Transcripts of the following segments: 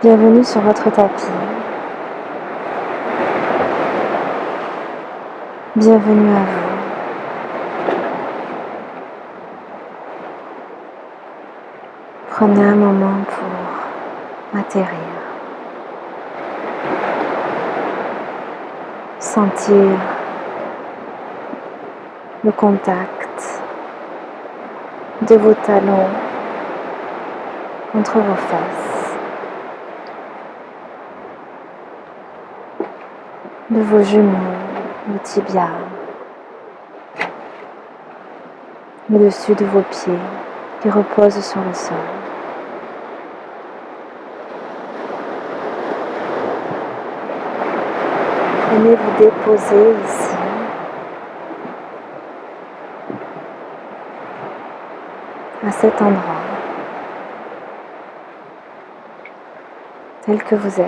Bienvenue sur votre tapis. Bienvenue à vous. Prenez un moment pour atterrir. Sentir le contact de vos talons contre vos fesses, de vos genoux, le tibia, le dessus de vos pieds qui reposent sur le sol. Venez vous déposer ici, à cet endroit, tel que vous êtes.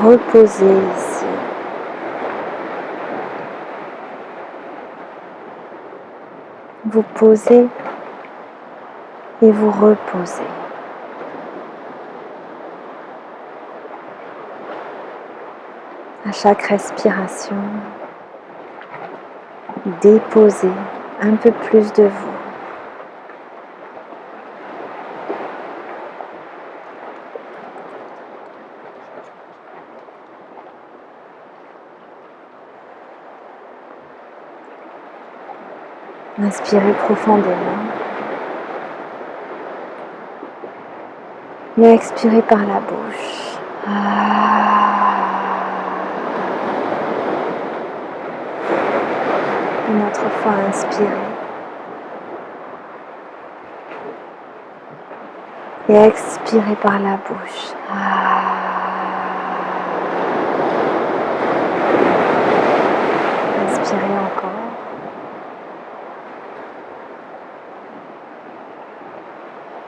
Reposez ici. Vous posez et vous reposez. À chaque respiration, déposez un peu plus de vous. Inspirez profondément et expirez par la bouche. Une autre fois, inspirez et expirez par la bouche. Inspirez encore.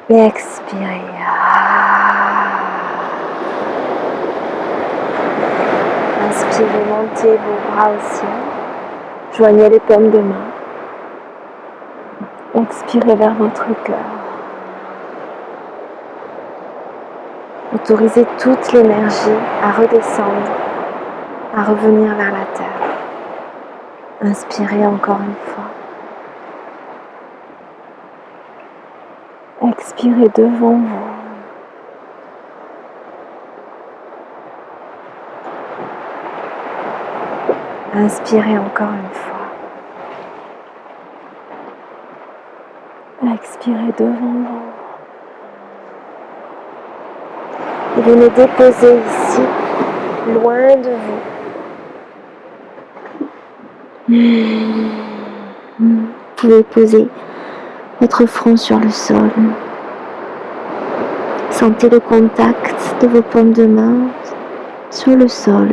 Et expirez. Inspirez, montez vos bras au ciel. Joignez les paumes de main. Expirez vers votre cœur. Autorisez toute l'énergie à redescendre, à revenir vers la terre. Inspirez encore une fois. Expirez devant vous. Inspirez encore une fois. Expirez devant vous. Et venez déposer ici, loin de vous. Vous pouvez poser votre front sur le sol. Sentez le contact de vos paumes de main sur le sol.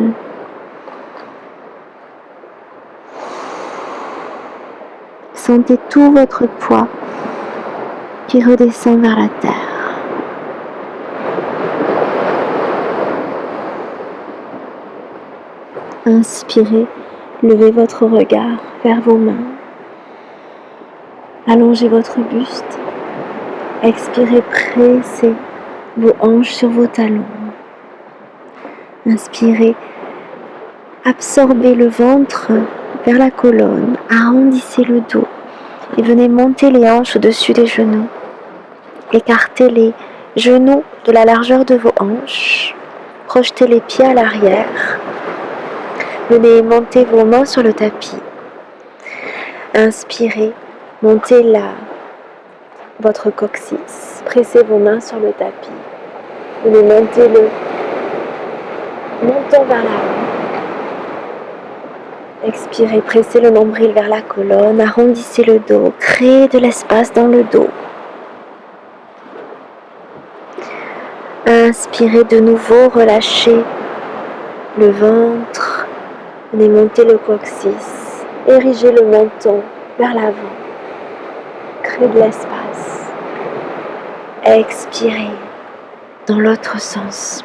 Sentez tout votre poids qui redescend vers la terre. Inspirez, levez votre regard vers vos mains. Allongez votre buste. Expirez, pressez vos hanches sur vos talons. Inspirez, absorbez le ventre vers la colonne, arrondissez le dos et venez monter les hanches au-dessus des genoux. Écartez les genoux de la largeur de vos hanches, projetez les pieds à l'arrière. Venez monter vos mains sur le tapis. Inspirez, montez votre coccyx, pressez vos mains sur le tapis. Venez monter le menton vers l'avant. Expirez, pressez le nombril vers la colonne, arrondissez le dos, créez de l'espace dans le dos. Inspirez de nouveau, relâchez le ventre, venez monter le coccyx, érigez le menton vers l'avant, créez de l'espace. Expirez dans l'autre sens.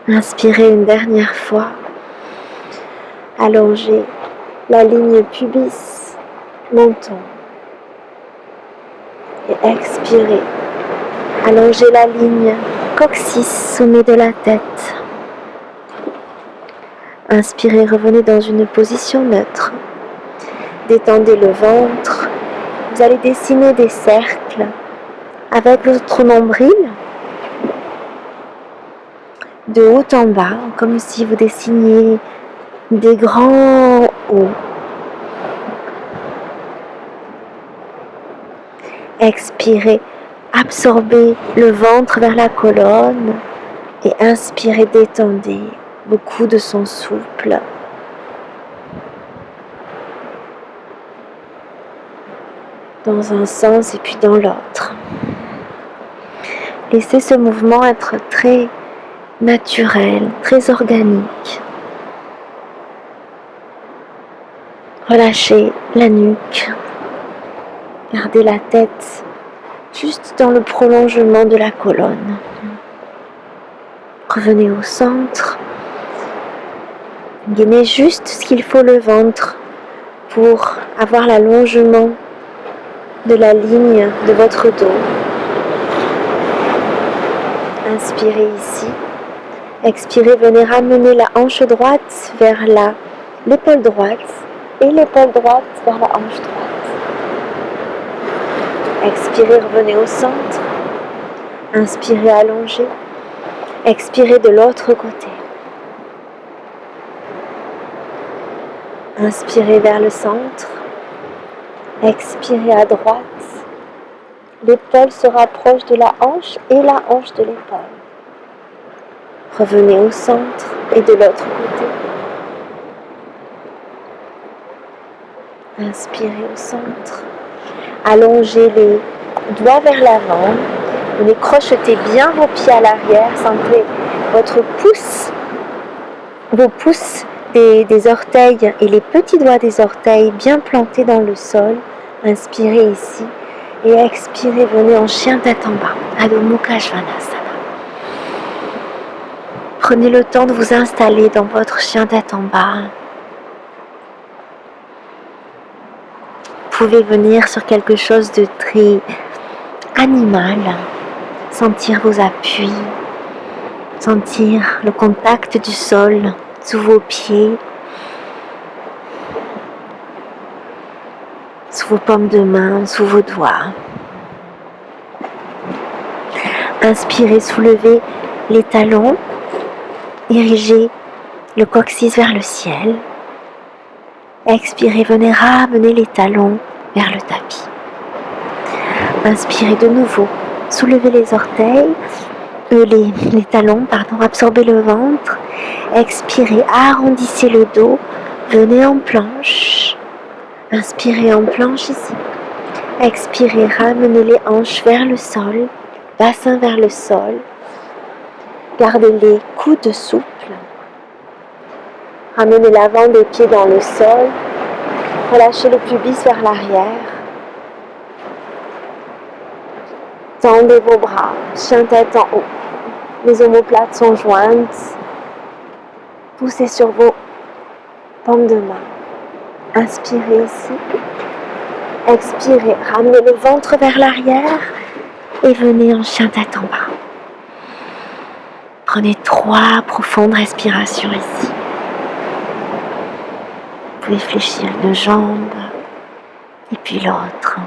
Inspirez une dernière fois. Allongez la ligne pubis, menton. Et expirez. Allongez la ligne coccyx, sommet de la tête. Inspirez, revenez dans une position neutre. Détendez le ventre. Vous allez dessiner des cercles avec votre nombril de haut en bas, comme si vous dessiniez des grands hauts. Expirez, absorbez le ventre vers la colonne et inspirez, détendez. Vos coudes sont souples. Dans un sens et puis dans l'autre. Laissez ce mouvement être très naturel, très organique. Relâchez la nuque. Gardez la tête juste dans le prolongement de la colonne. Revenez au centre. Gainez juste ce qu'il faut le ventre pour avoir l'allongement de la ligne de votre dos. Inspirez ici. Expirez, venez ramener la hanche droite vers l'épaule droite et l'épaule droite vers la hanche droite. Expirez, revenez au centre. Inspirez, allongez. Expirez de l'autre côté. Inspirez vers le centre. Expirez à droite. L'épaule se rapproche de la hanche et la hanche de l'épaule. Revenez au centre et de l'autre côté. Inspirez au centre. Allongez les doigts vers l'avant. Venez crochetez bien vos pieds à l'arrière. Sentez vos pouces des orteils et les petits doigts des orteils bien plantés dans le sol. Inspirez ici et expirez, venez en chien tête en bas, Adho Mukha Svanasana. Prenez le temps de vous installer dans votre chien tête en bas. Vous pouvez venir sur quelque chose de très animal, sentir vos appuis, sentir le contact du sol sous vos pieds, sous vos paumes de main, sous vos doigts. Inspirez, soulevez les talons, dirigez le coccyx vers le ciel. Expirez, venez ramener les talons vers le tapis. Inspirez de nouveau, soulevez les orteils, les talons, absorbez le ventre. Expirez, arrondissez le dos, venez en planche. Inspirez en planche ici. Expirez, ramenez les hanches vers le sol, bassin vers le sol. Gardez les coudes souples. Ramenez l'avant des pieds dans le sol. Relâchez le pubis vers l'arrière. Tendez vos bras, chien tête en haut. Les omoplates sont jointes. Poussez sur vos paumes de main. Inspirez ici. Expirez, ramenez le ventre vers l'arrière et venez en chien tête en bas. Prenez 3 profondes respirations ici. Vous pouvez fléchir une jambe et puis l'autre.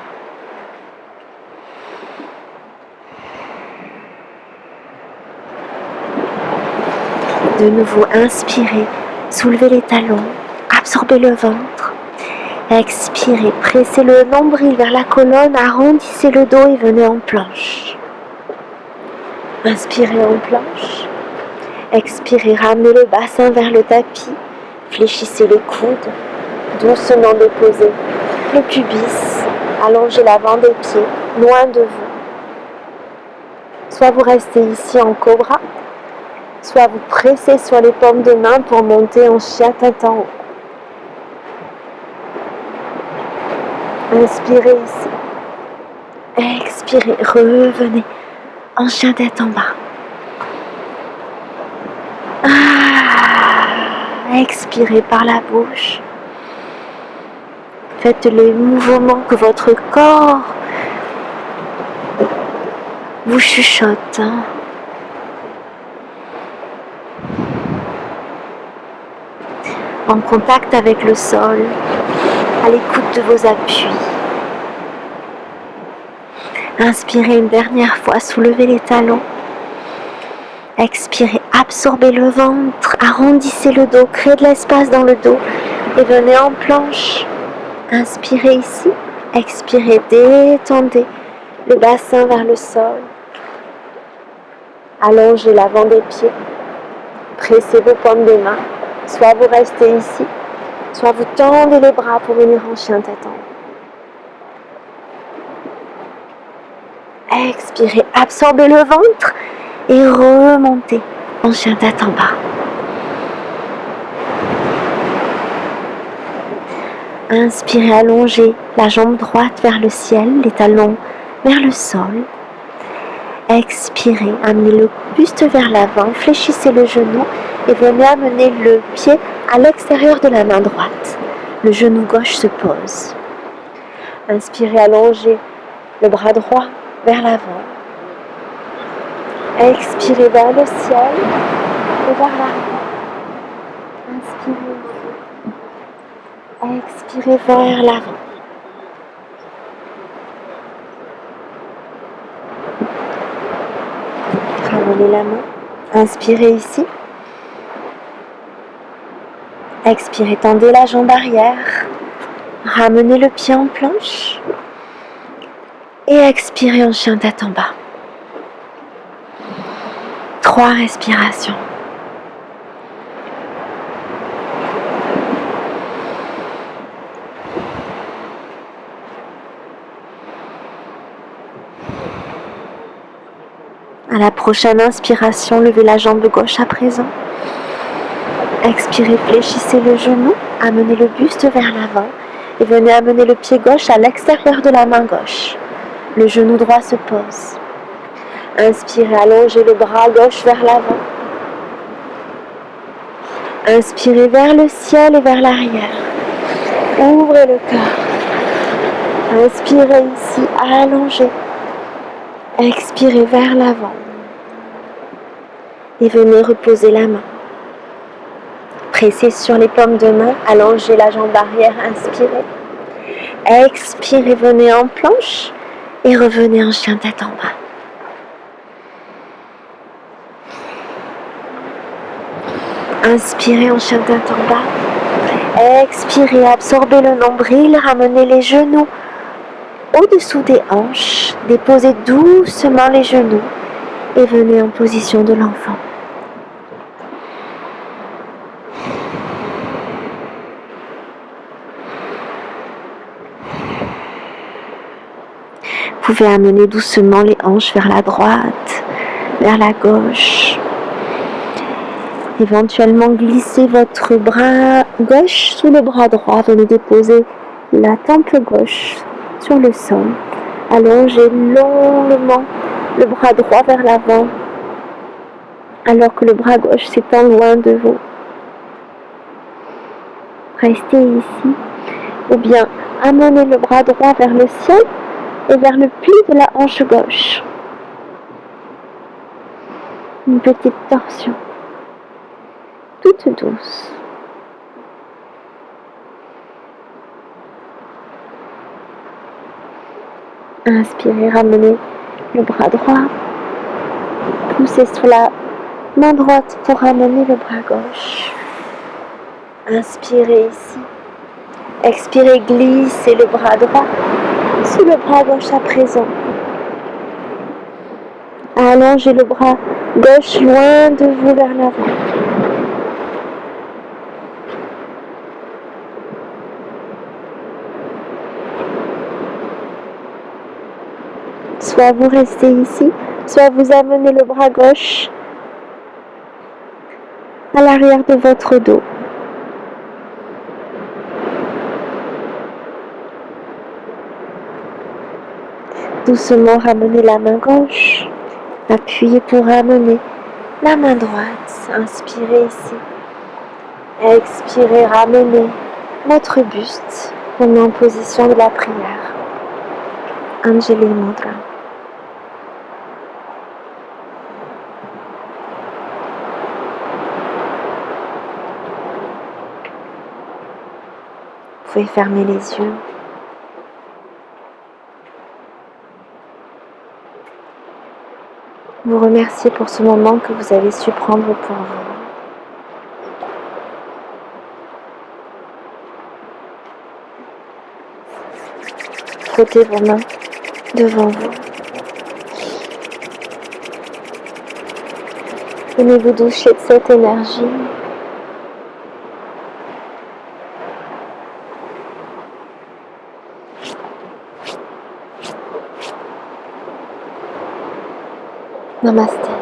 De nouveau, inspirez, soulevez les talons, absorbez le ventre. Expirez, pressez le nombril vers la colonne, arrondissez le dos et venez en planche. Inspirez en planche. Expirez, ramenez le bassin vers le tapis. Fléchissez les coudes, doucement déposez le pubis. Allongez l'avant des pieds, loin de vous. Soit vous restez ici en cobra, soit vous pressez sur les paumes de main pour monter en chien tête en haut. Inspirez ici. Expirez, revenez en chien tête en bas. Expirez par la bouche. Faites les mouvements que votre corps vous chuchote. En contact avec le sol, à l'écoute de vos appuis. Inspirez une dernière fois, soulevez les talons. Expirez, absorbez le ventre, arrondissez le dos, créez de l'espace dans le dos et venez en planche. Inspirez ici, expirez, détendez le bassin vers le sol. Allongez l'avant des pieds, pressez vos paumes des mains, soit vous restez ici, soit vous tendez les bras pour venir en chien tête en haut. Expirez, absorbez le ventre et remontez en chien tête en bas. Inspirez, allongez la jambe droite vers le ciel, les talons vers le sol. Expirez, amenez le buste vers l'avant, fléchissez le genou et venez amener le pied à l'extérieur de la main droite. Le genou gauche se pose. Inspirez, allongez le bras droit vers l'avant. Expirez vers le ciel et vers l'arrière. Inspirez ici. Expirez vers l'avant. Ramenez la main. Inspirez ici. Expirez, tendez la jambe arrière. Ramenez le pied en planche. Et expirez en chien tête en bas. 3 respirations. À la prochaine inspiration, levez la jambe gauche à présent. Expirez, fléchissez le genou, amenez le buste vers l'avant et venez amener le pied gauche à l'extérieur de la main gauche. Le genou droit se pose. Inspirez, allongez le bras gauche vers l'avant. Inspirez vers le ciel et vers l'arrière. Ouvrez le cœur. Inspirez ici, allongez. Expirez vers l'avant. Et venez reposer la main. Pressez sur les paumes de main, allongez la jambe arrière, inspirez. Expirez, venez en planche et revenez en chien tête en bas. Inspirez en chien tête en bas. Expirez, absorbez le nombril, ramenez les genoux au-dessous des hanches. Déposez doucement les genoux et venez en position de l'enfant. Vous pouvez amener doucement les hanches vers la droite, vers la gauche. Éventuellement glisser votre bras gauche sous le bras droit. Venez déposer la tempe gauche sur le sol. Allongez longuement le bras droit vers l'avant, alors que le bras gauche s'étend loin de vous. Restez ici, ou bien amenez le bras droit vers le ciel et vers le pli de la hanche gauche. Une petite torsion, toute douce. Inspirez, ramenez le bras droit. Poussez sur la main droite pour ramener le bras gauche. Inspirez ici. Expirez, glissez le bras droit sous le bras gauche à présent. Allongez le bras gauche loin de vous vers l'avant. Soit vous restez ici, soit vous amenez le bras gauche à l'arrière de votre dos. Doucement ramenez la main gauche, appuyez pour ramener la main droite. Inspirez ici. Expirez, ramenez votre buste. On est en position de la prière. Anjali Mudra. Vous pouvez fermer les yeux. Vous remerciez pour ce moment que vous avez su prendre pour vous. Frottez vos mains devant vous. Venez vous doucher de cette énergie. Namasté.